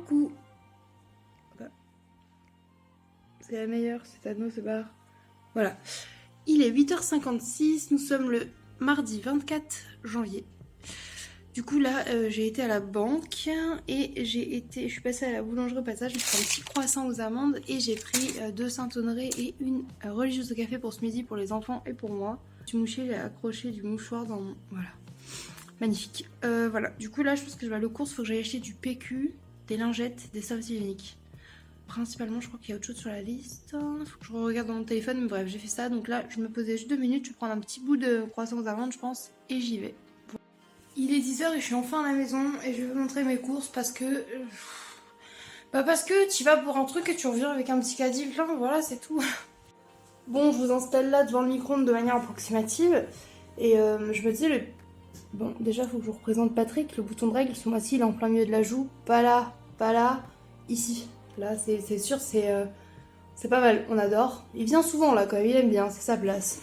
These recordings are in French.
coup, c'est la meilleure, c'est Anneau se barre. Voilà. Il est 8h56, nous sommes le mardi 24 janvier. Du coup là, j'ai été à la banque et je suis passée à la boulangerie au passage, j'ai pris un petit croissant aux amandes et j'ai pris 2 Saint-Honoré et une religieuse de café pour ce midi pour les enfants et pour moi. Du moucher, j'ai accroché du mouchoir dans mon... Voilà. Magnifique. Voilà, du coup là je pense que je vais aller aux courses, il faut que j'aille acheter du PQ, des lingettes, des serviettes hygiéniques. Principalement, je crois qu'il y a autre chose sur la liste. Faut que je regarde dans mon téléphone, mais bref, j'ai fait ça. Donc là, je me posais juste 2 minutes, je vais prendre un petit bout de croissant aux amandes, je pense, et j'y vais. Bon. Il est 10h et je suis enfin à la maison et je vais vous montrer mes courses parce que... parce que tu vas pour un truc et tu reviens avec un petit caddie plein, voilà, c'est tout. Bon, je vous installe là devant le micro-ondes de manière approximative et je me dis... Bon, déjà, il faut que je vous représente Patrick. Le bouton de règle, ce mois-ci, il est en plein milieu de la joue. Pas là, ici. Là, c'est sûr, c'est pas mal, on adore. Il vient souvent là quand même, il aime bien, c'est sa place.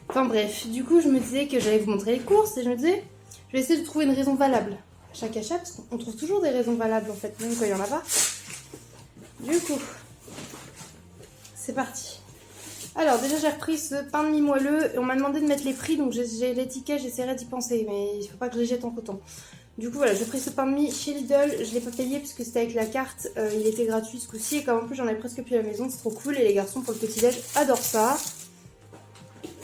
Enfin bref, du coup je me disais que j'allais vous montrer les courses et je me disais, je vais essayer de trouver une raison valable à chaque achat, parce qu'on trouve toujours des raisons valables en fait, même quand il n'y en a pas. Du coup, c'est parti. Alors déjà j'ai repris ce pain de mie moelleux et on m'a demandé de mettre les prix, donc j'ai l'étiquette, j'essaierai d'y penser, mais il faut pas que je les jette en coton. Du coup voilà, j'ai pris ce pain de mie chez Lidl, je l'ai pas payé puisque c'était avec la carte, il était gratuit ce coup-ci et comme en plus j'en ai presque plus à la maison, c'est trop cool et les garçons pour le petit-déj adorent ça.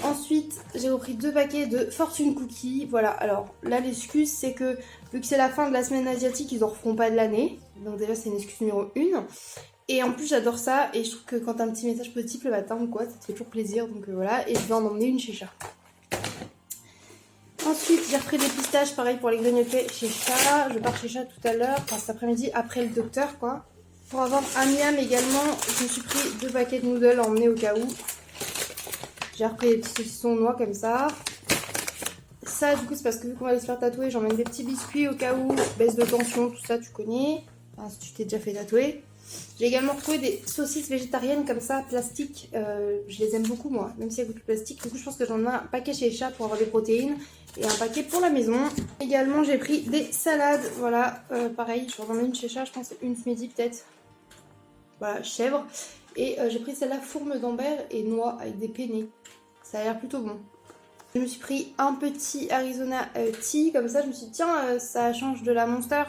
Ensuite j'ai repris 2 paquets de Fortune Cookies, voilà, alors là l'excuse c'est que vu que c'est la fin de la semaine asiatique, ils en referont pas de l'année, donc déjà c'est une excuse numéro 1. Et en plus j'adore ça et je trouve que quand t'as un petit message positif le matin ou quoi, ça te fait toujours plaisir, donc voilà, et je vais en emmener une chez Chat. Ensuite, j'ai repris des pistaches, pareil pour les grignoter chez Chat. Je pars chez Chat tout à l'heure, enfin cet après-midi, après le docteur quoi. Pour avoir un miam également, je me suis pris 2 paquets de noodles à emmener au cas où. J'ai repris des petits saucissons noix comme ça. Ça, du coup, c'est parce que vu qu'on va aller se faire tatouer, j'emmène des petits biscuits au cas où. Baisse de tension, tout ça, tu connais. Enfin, si tu t'es déjà fait tatouer. J'ai également retrouvé des saucisses végétariennes comme ça, plastique. Je les aime beaucoup moi, même si elles goûtent le plastique. Du coup, je pense que j'en ai un paquet chez les chats pour avoir des protéines et un paquet pour la maison. Également, j'ai pris des salades. Voilà, pareil, je vais en emmener une chez chat, je pense une ce midi peut-être. Voilà, chèvre. Et j'ai pris celle-là, fourme d'Ambert et noix avec des penne. Ça a l'air plutôt bon. Je me suis pris un petit Arizona Tea, comme ça je me suis dit tiens, ça change de la Monster.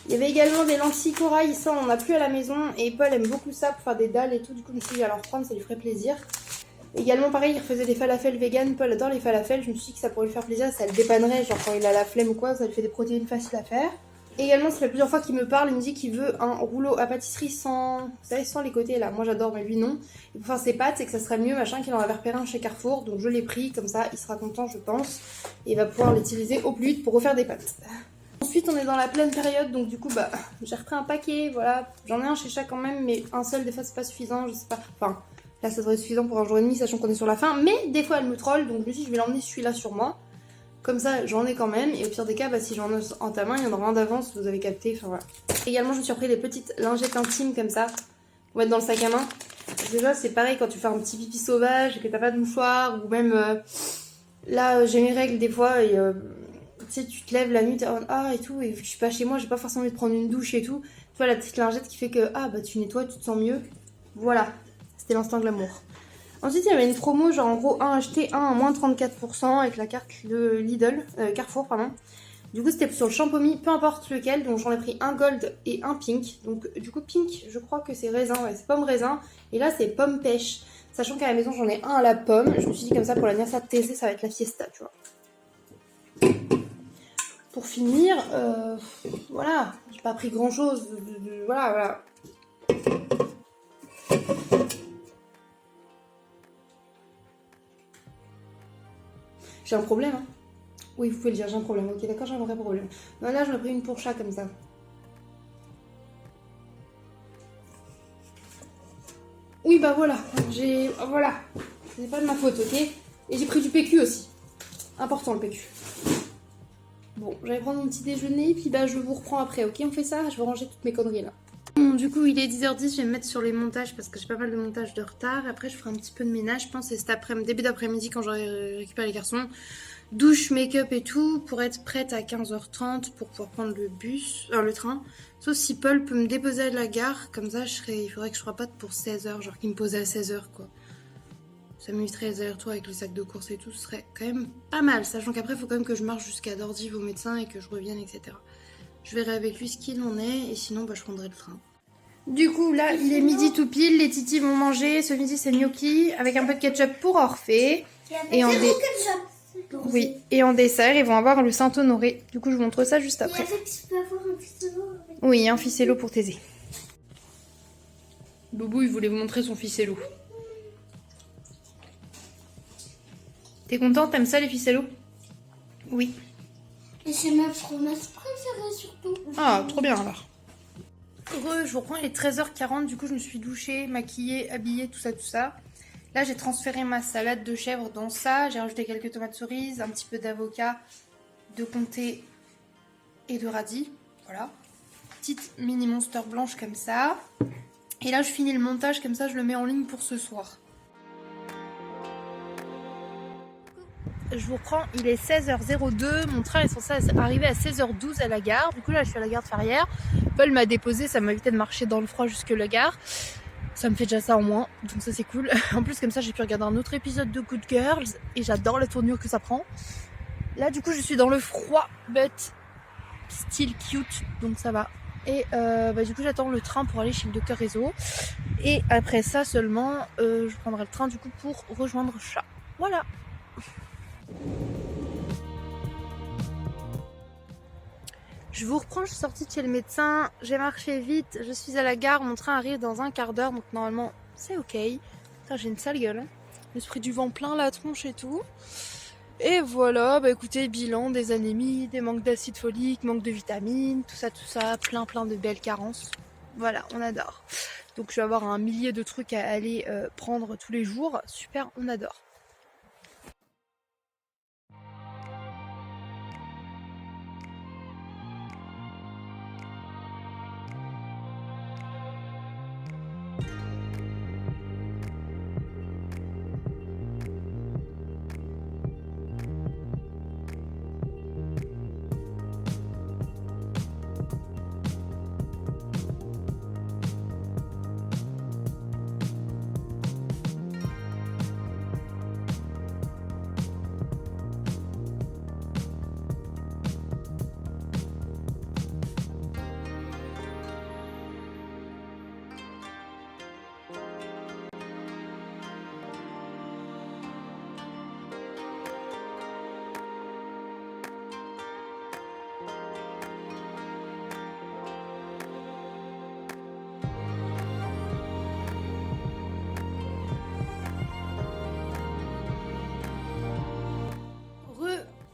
Il y avait également des lentilles corail, ça on en a plus à la maison et Paul aime beaucoup ça pour faire des dalles et tout, du coup je me suis dit je vais leur prendre, ça lui ferait plaisir. Également pareil, il refaisait des falafels vegan, Paul adore les falafels, je me suis dit que ça pourrait lui faire plaisir, ça le dépannerait, genre quand il a la flemme ou quoi, ça lui fait des protéines faciles à faire. Également, ça fait plusieurs fois qu'il me parle, il me dit qu'il veut un rouleau à pâtisserie sans, vous savez, sans les côtés là, moi j'adore mais lui non. Et pour faire ses pâtes, c'est que ça serait mieux machin qu'il en avait repéré un chez Carrefour, donc je l'ai pris, comme ça il sera content je pense, et il va pouvoir l'utiliser au plus vite pour refaire des pâtes. Ensuite on est dans la pleine période, donc du coup j'ai repris un paquet, voilà, j'en ai un chez chaque quand même, mais un seul des fois c'est pas suffisant, je sais pas, enfin là ça devrait être suffisant pour un jour et demi sachant qu'on est sur la fin, mais des fois elle me troll, donc je me dis je vais l'emmener celui-là sur moi, comme ça j'en ai quand même, et au pire des cas si j'en ai en ta main, il y en aura un d'avance, vous avez capté, enfin voilà. Également je me suis repris des petites lingettes intimes comme ça, pour mettre dans le sac à main, déjà c'est pareil quand tu fais un petit pipi sauvage et que t'as pas de mouchoir, ou même là j'ai mes règles des fois et... tu sais, tu te lèves la nuit, t'es en ah et tout, et vu que je suis pas chez moi, j'ai pas forcément envie de prendre une douche et tout. Tu vois, la petite lingette qui fait que, tu nettoies, tu te sens mieux. Voilà, c'était l'instant glamour. Ensuite, il y avait une promo, genre en gros, un acheté, un à moins 34% avec la carte de Lidl, Carrefour, pardon. Du coup, c'était sur le Champomy, peu importe lequel, donc j'en ai pris un gold et un pink. Donc, du coup, pink, je crois que c'est raisin, ouais, c'est pomme raisin. Et là, c'est pomme pêche. Sachant qu'à la maison, j'en ai un à la pomme. Je me suis dit, comme ça, pour l'anniversaire de Thésée, ça va être la fiesta, tu vois. Pour finir, voilà, j'ai pas pris grand chose, voilà. J'ai un problème, hein. Oui, vous pouvez le dire, j'ai un problème, ok, d'accord, j'ai un vrai problème. Non, là, j'en ai pris une pour chat comme ça. Oui, voilà, voilà, c'est pas de ma faute, ok. Et j'ai pris du PQ aussi, important le PQ. Bon, j'allais prendre mon petit déjeuner, puis je vous reprends après, ok, on fait ça, je vais ranger toutes mes conneries là. Bon, du coup, il est 10h10, je vais me mettre sur les montages parce que j'ai pas mal de montages de retard. Après, je ferai un petit peu de ménage, je pense, et cet après-midi, début d'après-midi, quand j'aurai récupéré les garçons. Douche, make-up et tout, pour être prête à 15h30 pour pouvoir prendre le train. Sauf si Paul peut me déposer à la gare, comme ça, il faudrait que je sois pas pour 16h, genre qu'il me posait à 16h, quoi. Ça m'éviterait les allers-retours avec le sac de course et tout, ce serait quand même pas mal, sachant qu'après, il faut quand même que je marche jusqu'à Dordive au médecin et que je revienne, etc. Je verrai avec lui ce qu'il en est, et sinon, je prendrai le train. Du coup, là, il est midi tout pile, les titis vont manger. Ce midi, c'est gnocchi avec un peu de ketchup pour Orphée. Et oui, et en dessert, ils vont avoir le Saint-Honoré. Du coup, je vous montre ça juste après. Oui, un ficello pour Thésée. Boubou, il voulait vous montrer son ficello. T'es content? T'aimes ça, les ficellos? Oui. Et c'est ma fromage préférée surtout. Ah, trop bien alors. Heureux, je vous reprends, il est 13h40, du coup je me suis douchée, maquillée, habillée, tout ça. Là j'ai transféré ma salade de chèvre dans ça, j'ai rajouté quelques tomates cerises, un petit peu d'avocat, de comté et de radis, voilà. Petite mini monster blanche comme ça. Et là je finis le montage, comme ça je le mets en ligne pour ce soir. Je vous reprends, il est 16h02, mon train est censé arriver à 16h12 à la gare. Du coup là je suis à la gare de Ferrières. Paul m'a déposé, ça m'a évité de marcher dans le froid jusque la gare. Ça me fait déjà ça en moins, donc ça c'est cool. En plus comme ça j'ai pu regarder un autre épisode de Good Girls et j'adore la tournure que ça prend. Là du coup je suis dans le froid, but still cute, donc ça va. Et du coup j'attends le train pour aller chez le docteur Réseau. Et après ça seulement, je prendrai le train du coup pour rejoindre Chat. Voilà. Je vous reprends, je suis sortie de chez le médecin, j'ai marché vite, je suis à la gare, mon train arrive dans un quart d'heure, donc normalement c'est ok. Putain, j'ai une sale gueule, hein. Je me suis pris du vent plein la tronche et tout. Et voilà, écoutez, bilan des anémies, des manques d'acide folique, manque de vitamines, tout ça, plein de belles carences. Voilà, on adore. Donc je vais avoir un millier de trucs à aller prendre tous les jours, super, on adore.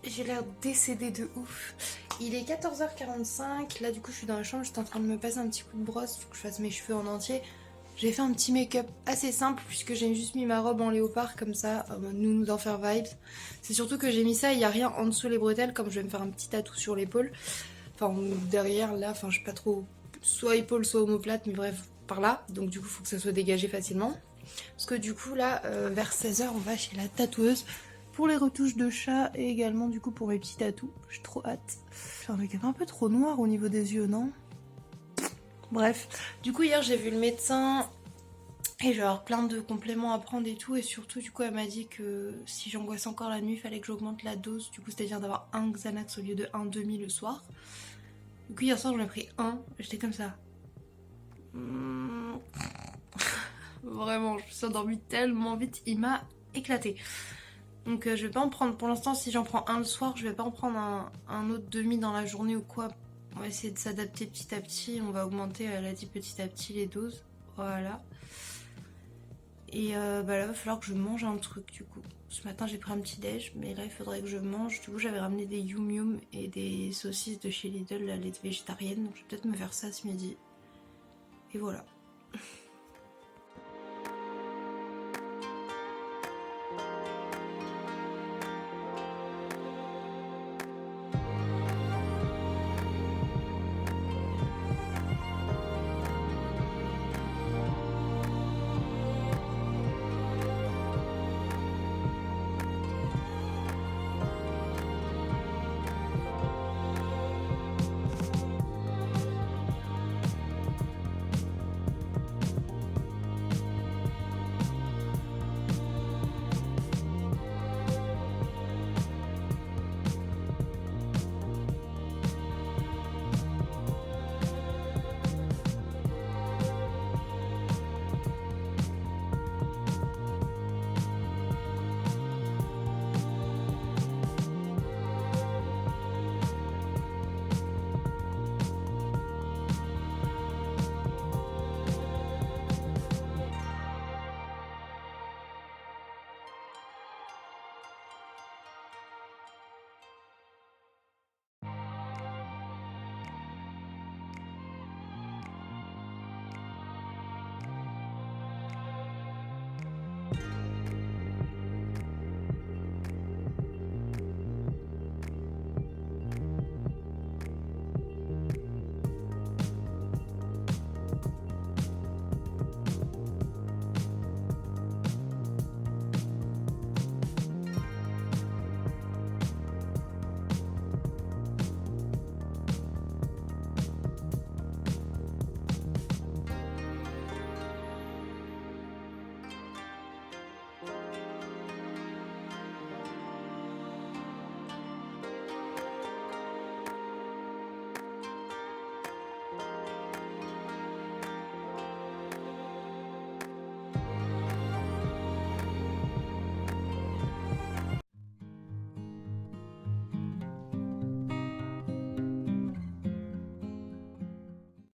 J'ai l'air décédée de ouf. Il est 14h45. Là, du coup, je suis dans la chambre. J'étais en train de me passer un petit coup de brosse. Faut que je fasse mes cheveux en entier. J'ai fait un petit make-up assez simple puisque j'ai juste mis ma robe en léopard comme ça. Nous d'en faire vibes. C'est surtout que j'ai mis ça. Il n'y a rien en dessous les bretelles. Comme je vais me faire un petit tatou sur l'épaule. Enfin, derrière, là. Enfin, je sais pas trop. Soit épaule, soit omoplate. Mais bref, par là. Donc, du coup, il faut que ça soit dégagé facilement. Parce que du coup, là, vers 16h, on va chez la tatoueuse. Pour les retouches de chat et également du coup pour mes petits tatous. J'ai trop hâte. J'ai un make-up un peu trop noir au niveau des yeux, non? Bref. Du coup hier j'ai vu le médecin et j'ai avoir plein de compléments à prendre et tout. Et surtout du coup elle m'a dit que si j'angoisse encore la nuit, il fallait que j'augmente la dose. Du coup c'est-à-dire d'avoir un Xanax au lieu de un demi le soir. Du coup hier soir j'en ai pris un. J'étais comme ça. Vraiment, je me suis endormie tellement vite. Il m'a éclaté. Donc je vais pas en prendre, pour l'instant si j'en prends un le soir, je vais pas en prendre un autre demi dans la journée ou quoi. On va essayer de s'adapter petit à petit, on va augmenter, elle a dit petit à petit les doses, voilà. Et là il va falloir que je mange un truc du coup. Ce matin j'ai pris un petit déj, mais là il faudrait que je mange. Du coup j'avais ramené des yum yum et des saucisses de chez Lidl, là, les végétariennes, donc je vais peut-être me faire ça ce midi. Et voilà.